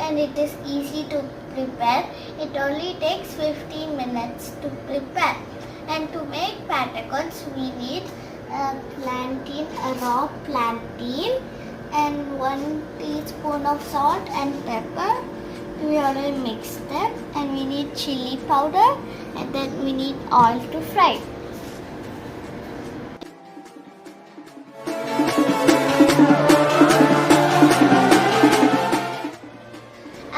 and it is easy to prepare. It only takes 15 minutes to prepare. And to make patacons, we need a raw plantain, and 1 teaspoon of salt and pepper. We already mixed them, and we need chili powder, and then we need oil to fry.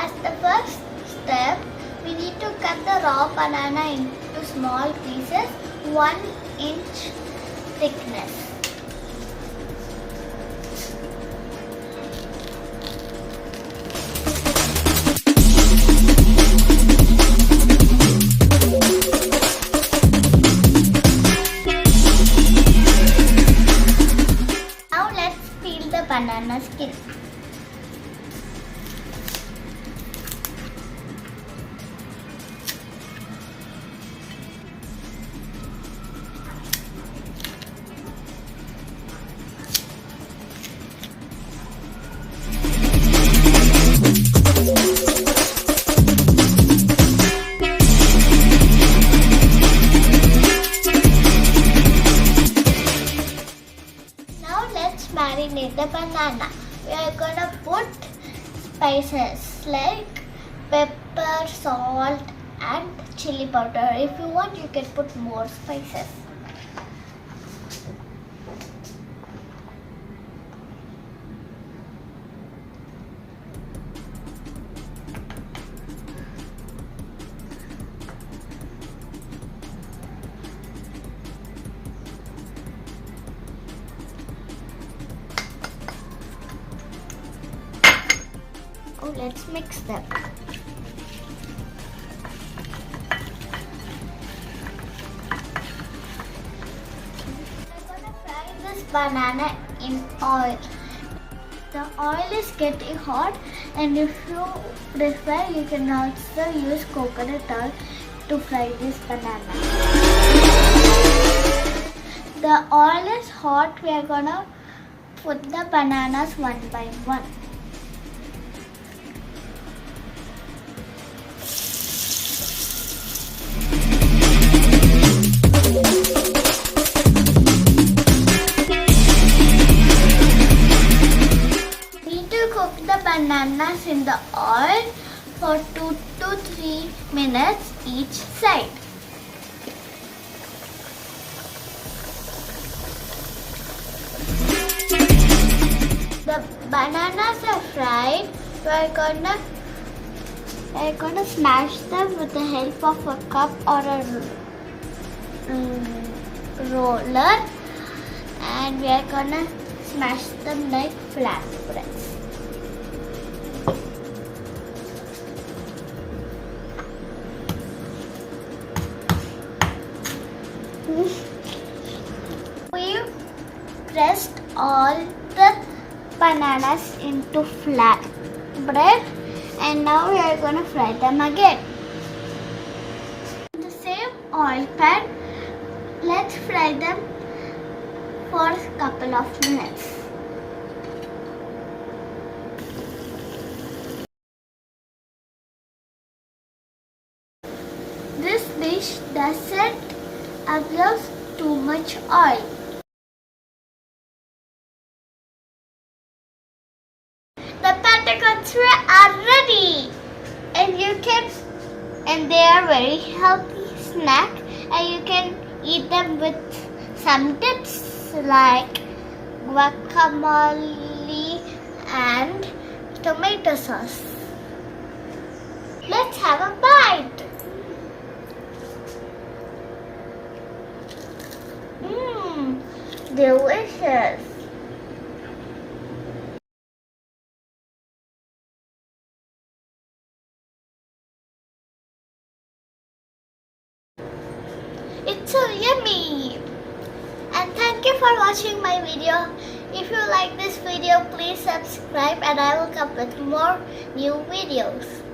As the first step, we need to cut the raw banana into small pieces, 1 inch thickness. Now let's peel the banana skin. Marinate the banana. We are gonna put spices like pepper, salt and chili powder. If you want, you can put more spices. Let's mix them. I'm gonna fry this banana in oil. The oil is getting hot, and if you prefer, you can also use coconut oil to fry this banana. The oil is hot. We are gonna put the bananas one by one. Bananas in the oil for 2 to 3 minutes each side. The bananas are fried. We're gonna smash them with the help of a cup or a roller, and we are gonna smash them like flatbreads. We pressed all the bananas into flat bread, and now we are going to fry them again. In the same oil pan, let's fry them for a couple of minutes. This dish doesn't absorb too much oil. The patacons are ready, and they are very healthy snack, and you can eat them with some dips like guacamole and tomato sauce. Let's have a bite. Delicious. It's so yummy. And thank you for watching my video. If you like this video, please subscribe, and I will come with more new videos.